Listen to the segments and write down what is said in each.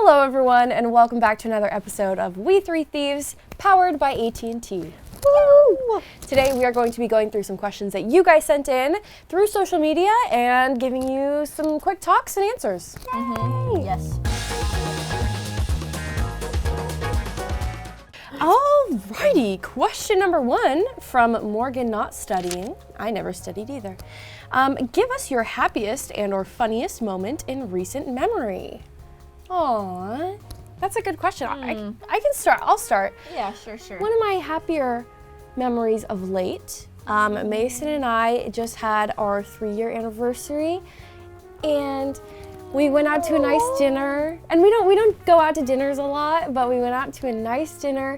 Hello everyone, and welcome back to another episode of We Three Thieves, powered by AT&T. Woo! Today we are going to be going through some questions that you guys sent in through social media and giving you some quick talks and answers. Mm-hmm. Yes. Alrighty, question number 1 from Morgan Not Studying. I never studied either. Give us your happiest and or funniest moment in recent memory. Aww, that's a good question. I can start. I'll start. Yeah, sure. One of my happier memories of late, Mason and I just had our 3-year anniversary, and we went out to a nice dinner. And we don't go out to dinners a lot, but we went out to a nice dinner,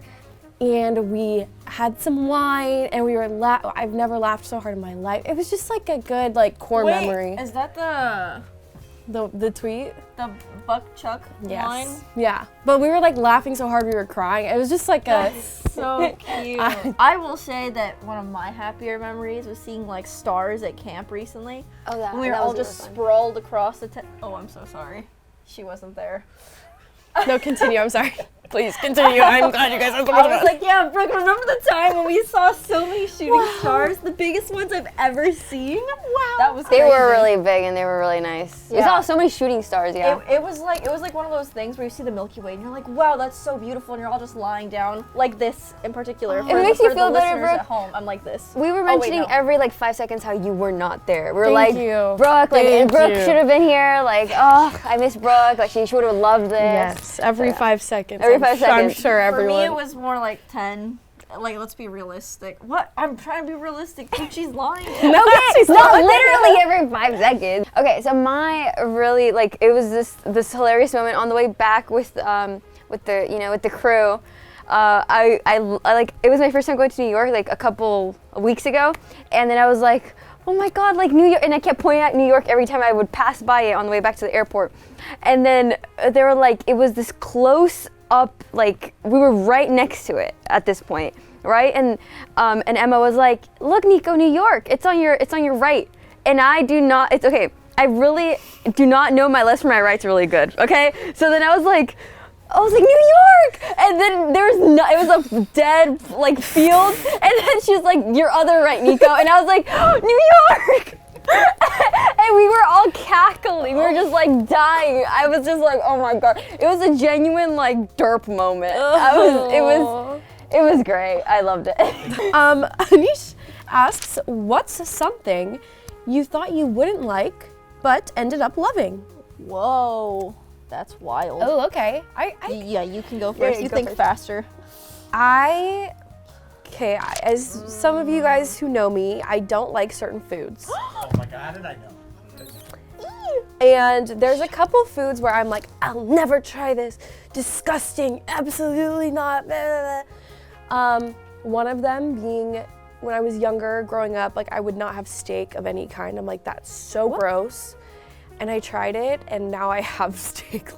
and we had some wine, and we were I've never laughed so hard in my life. It was just like a good core memory. Is that The tweet? the Buck Chuck line? Yeah, but we were like laughing so hard we were crying. It was just like So cute. I will say that one of my happier memories was seeing like stars at camp recently. Oh, that. When we were all just sprawled across the Oh, I'm so sorry. She wasn't there. No, continue. I'm sorry. Please continue. I'm glad you guys are I was like, yeah, Brooke, remember the time when we saw so many shooting stars? The biggest ones I've ever seen? Wow. That was They crazy. were really big and they were really nice. We saw so many shooting stars, yeah. It was like one of those things where you see the Milky Way and you're like, wow, that's so beautiful, and you're all just lying down like this in particular. It makes you feel better, Brooke. Brooke. At home, I'm like this. We were mentioning every 5 seconds how you were not there. We were Thank you. Brooke, Thank Brooke you. should have been here. Oh, I miss Brooke. She would have loved this. Yes, every 5 seconds. Every 5 I'm seconds. sure everyone. For me, it was more like 10. Let's be realistic. What? I'm trying to be realistic. Dude, she's lying. No, It's not literally every 5 seconds. Okay, so my really it was this hilarious moment on the way back with the crew. I it was my first time going to New York a couple of weeks ago, and then I was like, oh my God, New York, and I kept pointing out New York every time I would pass by it on the way back to the airport, and then they were it was this close up, we were right next to it at this point, right? And Emma was like, look, Nico, New York, it's on your right. And it's okay, I really do not know my left from my right's really good, okay? So then I was like, New York! And then it was a dead field, and then she was like, your other right, Nico. And I was like, New York! And we were all cackling. We were just dying. I was just oh my God. It was a genuine derp moment. It was great. I loved it. Anish asks, what's something you thought you wouldn't like but ended up loving? Whoa, that's wild. Oh, okay. Yeah, you can go first. You think faster. As some of you guys who know me, I don't like certain foods. Oh my God, how did I know? And there's a couple foods where I'm like, I'll never try this. Disgusting, absolutely not. Blah, blah, blah. One of them being when I was younger, growing up, I would not have steak of any kind. I'm like, that's so gross. And I tried it, and now I have steak.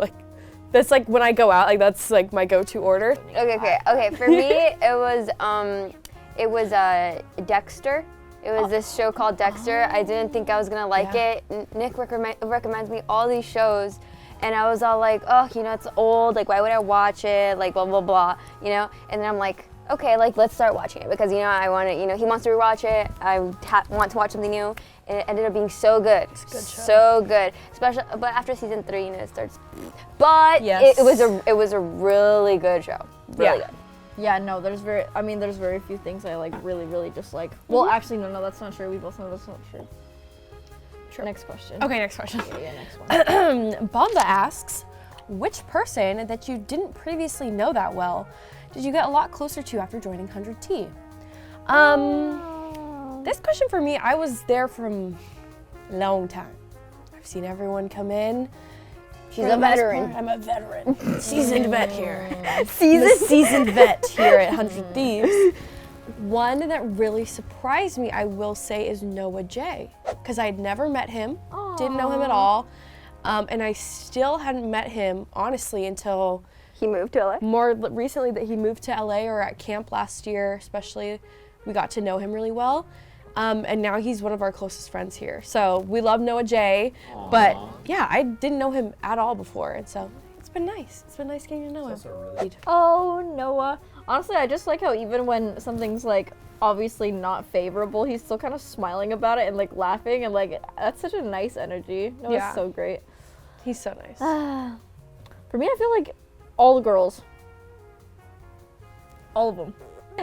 That's when I go out, that's my go-to order. Okay. For me, it was Dexter. It was this show called Dexter. I didn't think I was gonna like it. Nick recommends me all these shows, and I was all oh, it's old. Why would I watch it? Blah blah blah. And then I'm like, okay, let's start watching it because I want to. He wants to rewatch it. I want to watch something new. And it ended up being so good. It's a good show. So good. Especially, but after season 3, it starts. But yes. it was a really good show. Really good. Yeah, no, there's very few things I really just like. Well, actually, no, that's not true. We both know that's not true. True. Next question. Okay, next question. Yeah, next one. Bomba asks, which person that you didn't previously know that well did you get a lot closer to after joining 100T? This question for me, I was there from a long time. I've seen everyone come in. She's a veteran. I'm a veteran. Seasoned vet here. Seasoned vet here at 100 Thieves. One that really surprised me, I will say, is Noah J. Because I had never met him, didn't know him at all. And I still hadn't met him, honestly, until he moved to LA? More recently that he moved to LA or at camp last year, especially. We got to know him really well. And now he's one of our closest friends here. So we love Noah J, but yeah, I didn't know him at all before, and so It's been nice. It's been nice getting to know him. It's also really Oh, Noah. Honestly, I just like how even when something's like obviously not favorable, he's still kind of smiling about it and like laughing and like that's such a nice energy. Noah's Yeah. so great. He's so nice. For me, I feel like all the girls. All of them.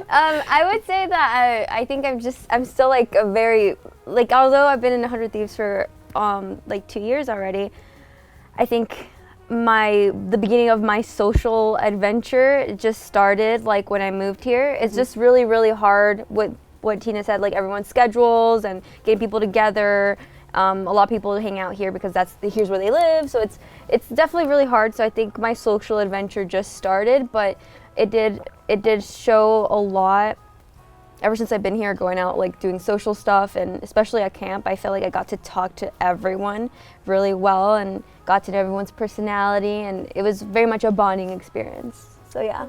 I would say that I think I'm still like a very, like, although I've been in 100 Thieves for like 2 years already, I think the beginning of my social adventure just started like when I moved here. It's just really, really hard with what Tina said, like everyone's schedules and getting people together. A lot of people hang out here because here's where they live, so it's definitely really hard. So I think my social adventure just started, but it did show a lot ever since I've been here, going out like doing social stuff, and especially at camp. I feel like I got to talk to everyone really well and got to know everyone's personality, and it was very much a bonding experience. So yeah.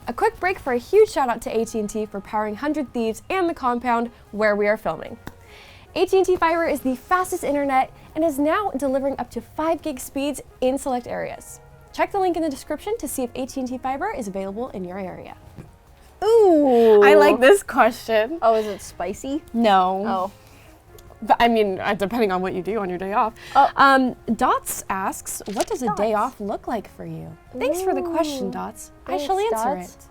A quick break for a huge shout out to AT&T for powering 100 Thieves and the compound where we are filming. AT&T Fiber is the fastest internet and is now delivering up to 5 gig speeds in select areas. Check the link in the description to see if AT&T Fiber is available in your area. Ooh. I like this question. Oh, is it spicy? No. Oh. But, I mean, depending on what you do on your day off. Oh. Dots asks, what does a day off look like for you? Thanks for the question, Dots. I shall Thanks, answer Dots.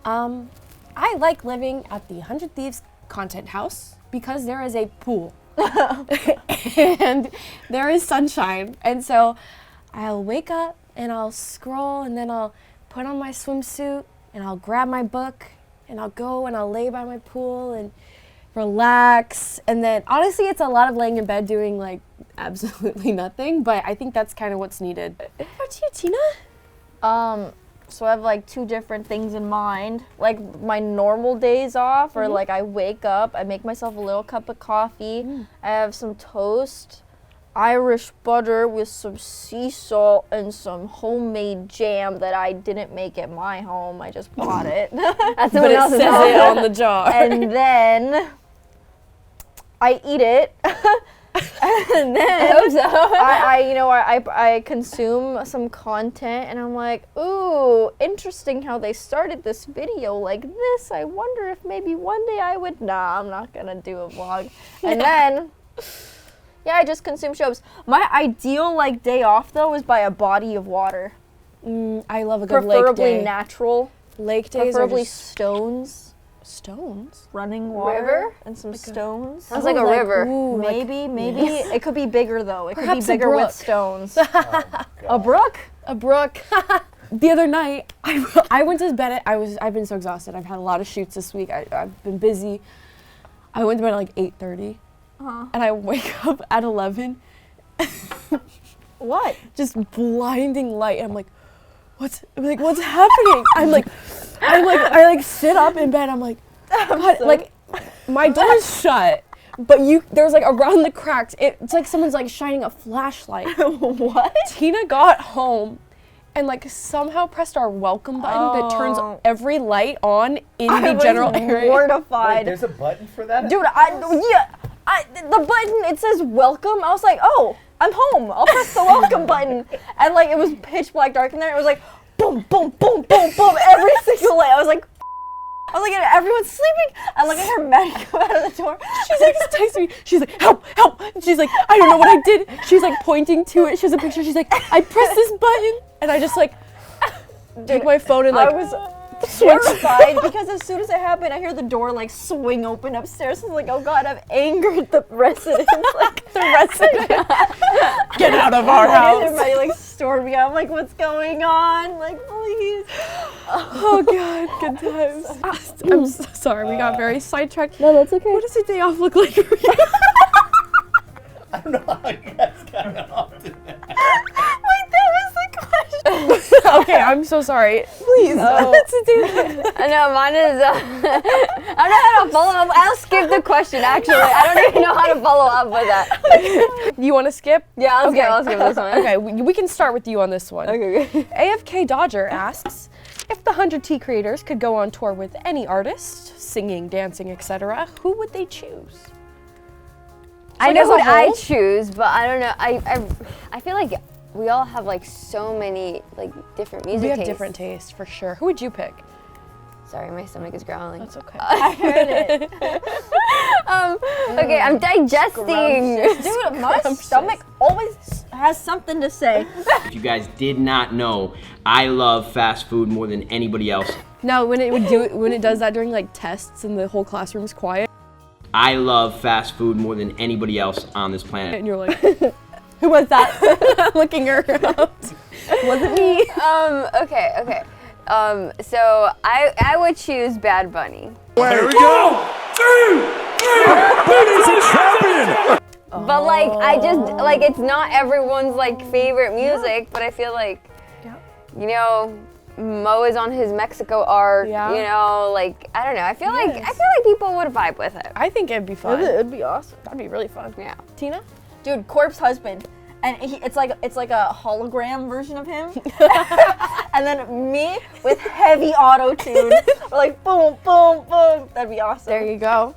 it. I like living at the 100 Thieves content house because there is a pool and there is sunshine. And so I'll wake up and I'll scroll, and then I'll put on my swimsuit and I'll grab my book and I'll go and I'll lay by my pool and relax. And then honestly, it's a lot of laying in bed doing like absolutely nothing, but I think that's kind of what's needed. What about you, Tina? So I have like 2 different things in mind. Like my normal days off, or like I wake up, I make myself a little cup of coffee, I have some toast, Irish butter with some sea salt and some homemade jam that I didn't make at my home. I just bought it. That's But someone it else's says home. it on the jar. And then I eat it. And then I hope so. I consume some content, and I'm like, ooh, interesting how they started this video like this. I wonder if maybe one day I would. Nah, I'm not gonna do a vlog. And then, yeah, I just consume shows. My ideal like day off though is by a body of water, I love a good lake preferably day. natural, Lake days preferably are just stones, stones. running water, River? and some stones. Sounds like a river. Ooh, Maybe it could be bigger though. It Perhaps could a be bigger with brook. stones. oh, A brook? a brook. The other night, I went to bed I've been so exhausted. I've had a lot of shoots this week. I've been busy. I went to bed at like 8:30, and I wake up at 11. What? Just blinding light. And I'm like, what's happening? I sit up in bed. I'm like, God, like my door's shut, but there's like around the cracks. It's like someone's like shining a flashlight. What? Tina got home and like somehow pressed our welcome button that turns every light on in the general area. Wait, Mortified. there's a button for that? Dude, the button, it says welcome. I was like, oh, I'm home. I'll press the welcome button. And like, it was pitch black dark in there. It was like, boom, boom, boom, boom, boom, every single light. I was like, everyone's sleeping. And like, I heard Maddie come out of the door. She's like texting me. She's like, help, help. She's like, I don't know what I did. She's like pointing to it. She has a picture. She's like, I pressed this button. And I just like take my phone and like I was terrified because as soon as it happened, I hear the door like swing open upstairs. I was like, oh God, I've angered the residents. Like, the resident. Get out of our and house. everybody like stormed me out. I'm like, what's going on? Like, please. Oh God, good times. I'm so sorry, we got very sidetracked. No, that's okay. What does a day off look like for you? I don't know how you guys got off to that. Wait, that was the question. Okay, I'm so sorry. Please, let's do that. I know, mine is, I don't know how to follow up. I'll skip the question, actually. I don't even know how to follow up with that. You want to skip? Yeah, I'll Okay. skip this one. Okay, we can start with you on this one. Okay. AFK Dodger asks, if the 100T creators could go on tour with any artist, singing, dancing, etc., who would they choose? I like know as a who I whole? choose, but I don't know. I feel like we all have like so many like different music We have tastes. different tastes for sure. Who would you pick? Sorry, my stomach is growling. That's okay. I heard it. Okay, I'm digesting. Dude, my stomach always has something to say. If you guys did not know, I love fast food more than anybody else. No, when it does that during like tests and the whole classroom's quiet, I love fast food more than anybody else on this planet. and you're like, who was that? Looking her up. Wasn't me. Okay. So I would choose Bad Bunny. Here we go! Ladies and champion! But like, I just, like, it's not everyone's like favorite music, but I feel like, you know, Mo is on his Mexico arc, you know, like, I don't know, I feel like people would vibe with it. I think it'd be fun. It'd be awesome. That'd be really fun. Yeah. Tina? Dude, Corpse Husband. And it's like a hologram version of him. And then me with heavy auto-tune. We're like boom, boom, boom. That'd be awesome. There you go.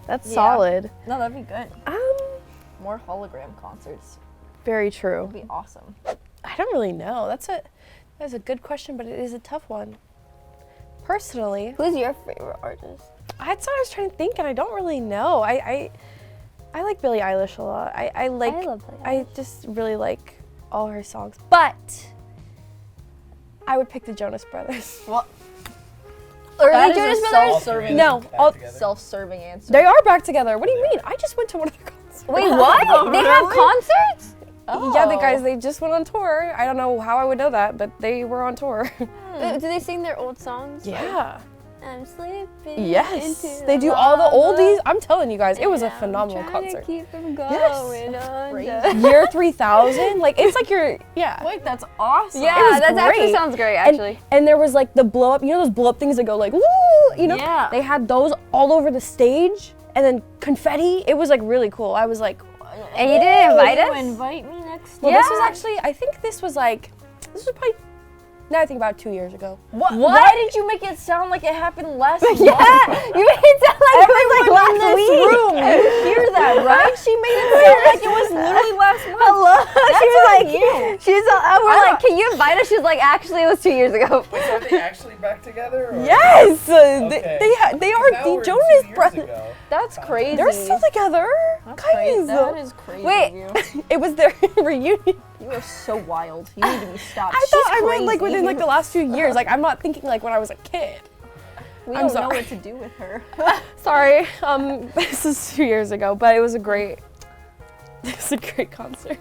That's solid. No, that'd be good. More hologram concerts. Very true. That'd be awesome. I don't really know. That's a good question, but it is a tough one. Personally, Who's your favorite artist? that's what I was trying to think, and I don't really know. I like Billie Eilish a lot. I like. I love Billie I just really like all her songs, but I would pick the Jonas Brothers. Well, Early that Jonas is a Brothers? self-serving, No, all, self-serving answer. they are back together. What do you mean? I just went to one of their concerts. Wait, what? They have concerts? Yeah, the guys, they just went on tour. I don't know how I would know that, but they were on tour. Do they sing their old songs? Yeah. I'm sleeping. Yes. into They do the all the lava, oldies. I'm telling you guys, it was a and I'm phenomenal trying concert. To keep them going Yes. on. Crazy. Year 3000, like it's like you're, yeah. Wait, that's awesome. Yeah, was that actually great. sounds great, And, actually. and there was like the blow up, you know those blow up things that go like, woo, you know? Yeah. They had those all over the stage and then confetti. It was like really cool. I was like, And you didn't invite You us? invite me next well, year? this was actually, I think this was probably, now I think about 2 years ago. What? Why did you make it sound like it happened last month? You made it sound like it was like Everyone in last this week. room, you hear that, right? She made it sound like it was literally last month. Hello. She was on like, you. we're like, can you invite us? She's like, actually, it was 2 years ago. Wait, are they actually back together? Or? Yes! Okay. They are Now the we're 2 Jonas years Brothers. ago. That's crazy. They're still together. That's Guys. crazy. That is crazy Wait. of you. It was their reunion. You are so wild. You need to be stopped. I thought She's I meant like crazy. within like the last few years. Like I'm not thinking like when I was a kid. We I'm don't know sorry. what to do with her. Sorry. This is 2 years ago, but it was a great concert.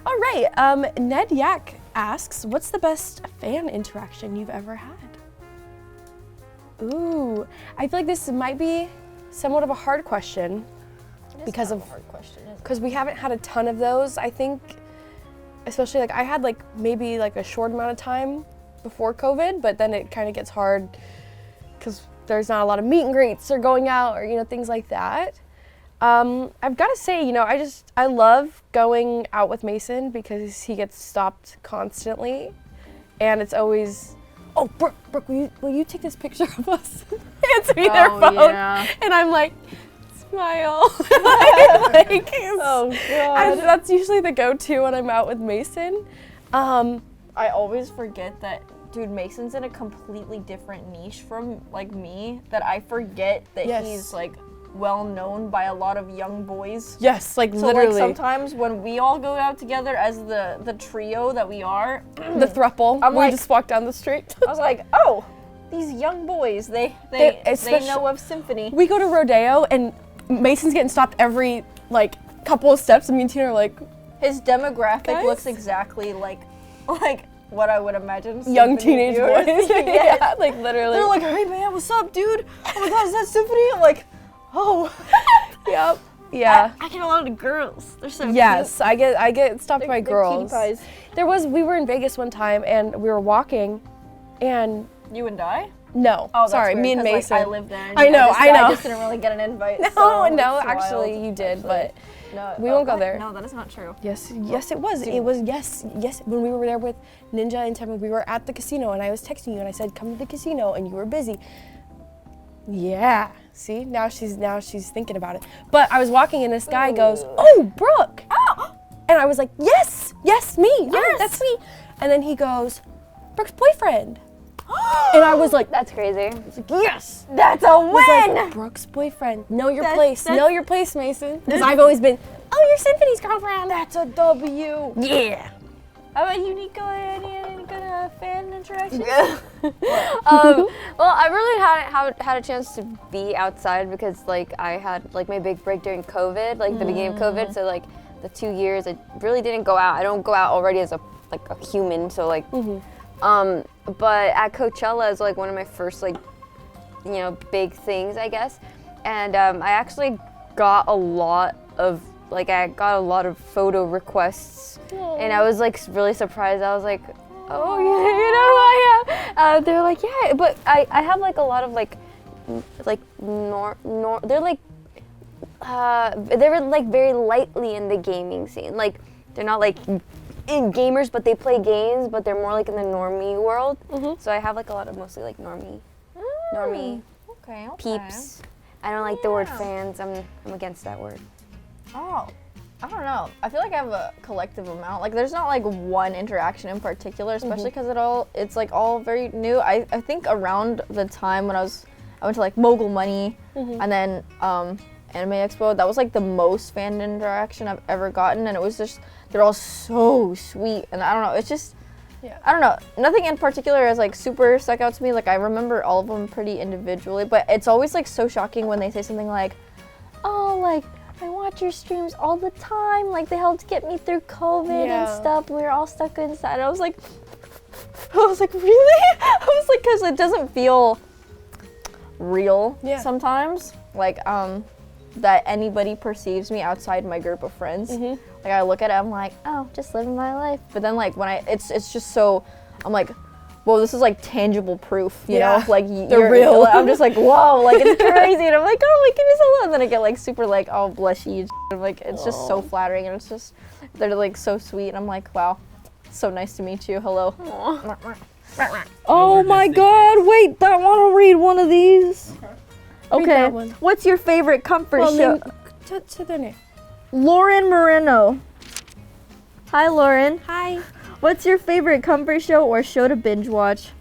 All right. Ned Yak asks, "What's the best fan interaction you've ever had?" Ooh, I feel like this might be somewhat of a hard question because of hard question. because we haven't had a ton of those. I think, especially like I had like maybe like a short amount of time before COVID, but then it kind of gets hard because there's not a lot of meet and greets or going out or, you know, things like that. I've got to say, you know, I love going out with Mason because he gets stopped constantly, and it's always, oh, Brooke, will you take this picture of us? Hands me their phone, yeah. and I'm like, smile. like, Oh god. that's usually the go-to when I'm out with Mason. I always forget that, dude, Mason's in a completely different niche from like me, that I forget that Yes. he's like well known by a lot of young boys. Yes, like So literally. like sometimes when we all go out together as the trio that we are, the throuple. I'm We like- just walk down the street. I was like, oh, these young boys, they especially- know of symphony. We go to Rodeo and Mason's getting stopped every like couple of steps, and me and Tina are like, His demographic Guys? looks exactly like what I would imagine young symphony teenage viewers- boys. Yes. Yeah, like literally. They're like, hey man, what's up, dude? Oh my god, is that symphony? I'm like, oh. yep. Yeah. I get a lot of girls. They're so Yes, I get stopped cute. by They're girls. cutie pies. We were in Vegas one time and we were walking, and You and I? no, Oh, that's sorry, weird, me and 'cause, Mason. like, I lived there. And I know. I just didn't really get an invite. No, so no, it's actually wild, you did, actually. but No, we won't go what? there. No, that is not true. yes, it was. It was yes. When we were there with Ninja and Temma, we were at the casino, and I was texting you, and I said, "Come to the casino," and you were busy. Yeah. See, now she's thinking about it. But I was walking, and this guy goes, "Oh, Brooke!" And I was like, "Yes, yes, me. Yes. Oh, that's me. And then he goes, Brooke's boyfriend. And I was like, That's crazy. Yes, that's a I was win. like, Brooke's boyfriend. Know your That's- place. that's- Know your place, Mason. Because I've always been, oh, you're Symphony's girlfriend. That's a W. Yeah. How about you, Nico? Any good fan interactions? Well, I really had a chance to be outside because like I had like my big break during COVID, like the beginning of COVID. So like the 2 years, I really didn't go out. I don't go out already as a human. So like, but at Coachella is like one of my first like, big things, I guess. And I actually got a lot of photo requests, and I was like really surprised. I was like, oh, I have. They're like, yeah, but I have like a lot of they're like very lightly in the gaming scene. Like they're not like in gamers, but they play games, but they're more like in the normie world. So I have like a lot of mostly like normie Okay. peeps. I don't like the word fans. I'm against that word. Oh, I don't know. I feel like I have a collective amount. Like, there's not like one interaction in particular, especially because it's like all very new. I think around the time when I went to like Mogul Money and then Anime Expo, that was like the most fan interaction I've ever gotten, and it was just, they're all so sweet, and I don't know, it's just, I don't know, nothing in particular is like super stuck out to me. Like I remember all of them pretty individually, but it's always like so shocking when they say something like, oh, like, I watch your streams all the time, like they helped get me through COVID and stuff, we were all stuck inside. I was like, really? I was like, because it doesn't feel real sometimes, like that anybody perceives me outside my group of friends. Like I look at it, I'm like, oh, just living my life. But then like when it's just so, I'm like, whoa, this is like tangible proof, you know? Like they're real. I'm just like, whoa, like it's crazy. And I'm like, oh my goodness, hello. And then I get like super like, oh, bless you. I'm like, it's just so flattering, and it's just, they're like so sweet. And I'm like, wow, so nice to meet you. Hello. Oh my God, wait, I want to read one of these. Okay, that one. What's your favorite comfort show? To their name. Lauren Moreno. Hi, Lauren. Hi. What's your favorite comfort show or show to binge watch?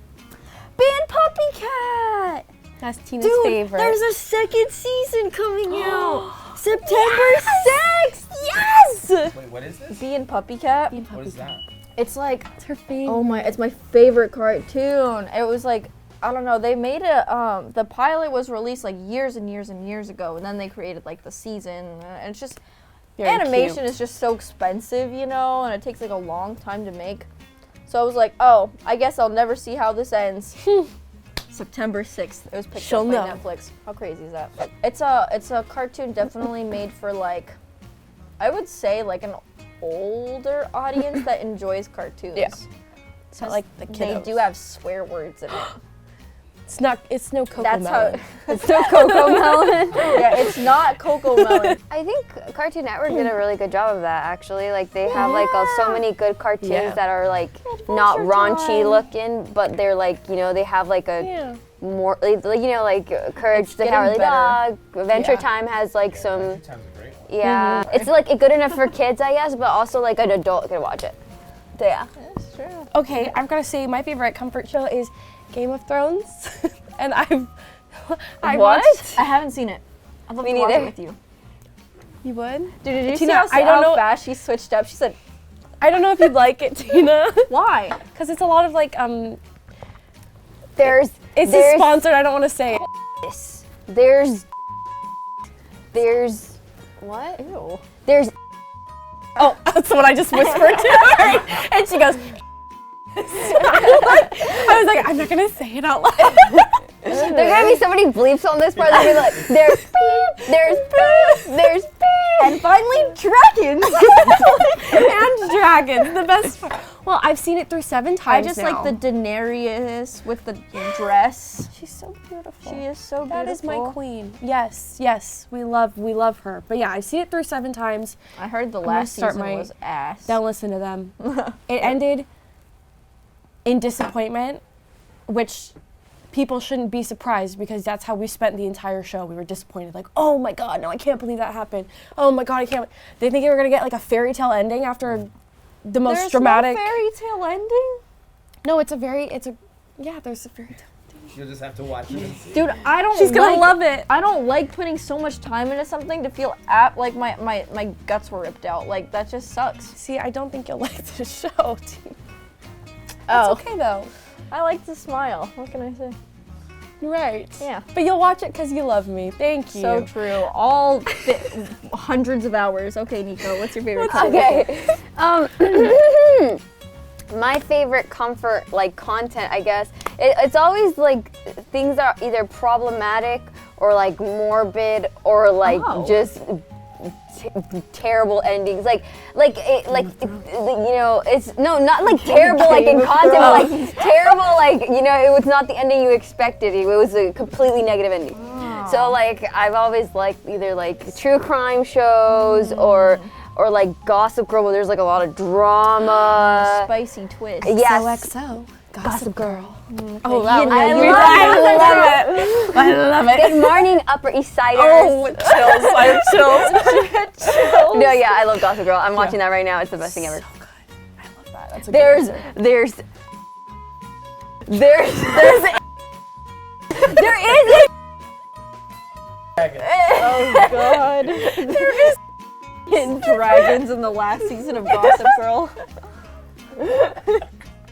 Band Puppy Cat. That's Tina's Dude, favorite. there's a second season coming out. September 6th. Yes. Wait, what is this? Bee and Puppy Cat. What is that? It's like, It's her favorite. oh my, it's my favorite cartoon. It was like, I don't know, they made it, the pilot was released like years and years and years ago, and then they created like the season, and it's just, Very animation cute. is just so expensive, you know, and it takes like a long time to make. So I was like, oh, I guess I'll never see how this ends. September 6th, it was picked She'll up by know. Netflix. How crazy is that? It's a cartoon definitely made for like, I would say like an older audience that enjoys cartoons. Yeah. It's not like the They kiddos. do have swear words in it. It's no Coco That's Melon. how. It's no Coco Melon. Yeah, it's not Coco Melon. I think Cartoon Network did a really good job of that, actually. Like, they have, like, so many good cartoons that are, like, not raunchy looking, but they're, like, they have, like, a more, like, like, Courage the getting Cowardly better. Dog. Adventure Time has, like, some, Time's a great one. it's, like, good enough for kids, I guess, but also, like, an adult could watch it. So, yeah. That's true. Okay, I've got to say my favorite comfort show is Game of Thrones, and I watched. I haven't seen it. I'd love Me to watch neither. it with you. You would? Dude, did you Tina, see I don't how know- fast she switched up? She said, I don't know if you'd like it, Tina, why? because it's a lot of like There's It's sponsored. I don't want to say it. this. There's what? Ew. There's Oh, that's what I just whispered to her, and she goes. I was like, I'm not gonna say it out loud. there's gonna be so many bleeps on this part. They'll be like, there's beep, there's beep, there's beep. And finally, dragons. And dragons, the best part. Well, I've seen it through 7 I times just now. like the Daenerys with the dress. She's so beautiful. She is so beautiful. That is my queen. Yes, we love her. But yeah, I've seen it through 7 times. I heard the gonna last start season my- was ass. Don't listen to them. It ended in disappointment, which people shouldn't be surprised because that's how we spent the entire show. We were disappointed, like, oh my God, no, I can't believe that happened. Oh my God, I can't. They think they were gonna get like a fairy tale ending after the most There's dramatic. no fairy tale ending? No, there's a fairy tale. You'll just have to watch it and see. Dude, I don't She's gonna love it. I don't like putting so much time into something to feel like my guts were ripped out. Like, that just sucks. See, I don't think you'll like the show. Oh. It's okay though. I like to smile. What can I say? You're right. Yeah. But you'll watch it because you love me. Thank you. So true. All hundreds of hours. Okay, Nico, what's your favorite part? Okay. My favorite comfort, like, content, I guess, it's always like things that are either problematic or like morbid or like just terrible endings. Like you know, it's not like terrible like in content, but like terrible like, you know, it was not the ending you expected. It was a completely negative ending. So like I've always liked either like true crime shows or like Gossip Girl, where there's like a lot of drama. Spicy twist. Yes. XOXO. Gossip Girl. Oh, I love it. I love it. Good morning, Upper East Siders. Oh, chills. I have chills. No, yeah, I love Gossip Girl. I'm watching that right now. It's the best thing ever. So good. I love that. That's a There's there is Oh God. There is dragons in the last season of Gossip Girl.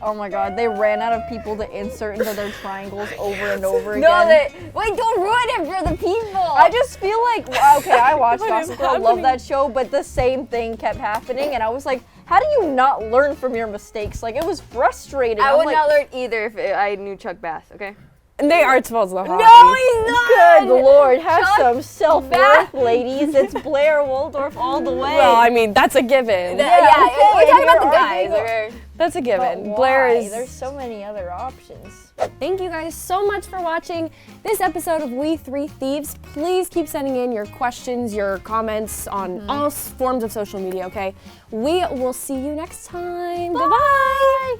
Oh my God, they ran out of people to insert into their triangles over and over again. wait, don't ruin it for the people. I just feel like, okay, I watched What is Gossip Girl, love happening? that show, but the same thing kept happening, and I was like, how do you not learn from your mistakes? Like, it was frustrating. I I'm would like, not learn either if I knew Chuck Bass, okay? They are supposed to have he's not! Good Lord, have Chuck some self-worth, ladies. It's Blair Waldorf all the way. Well, I mean, that's a given. Yeah, we're and talking about the you're guys, arguing okay? That's a But given. why? Blair is. There's so many other options. Thank you guys so much for watching this episode of We Three Thieves. Please keep sending in your questions, your comments on all forms of social media, okay? We will see you next time. Goodbye.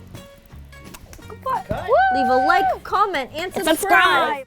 Leave a like, comment, and subscribe.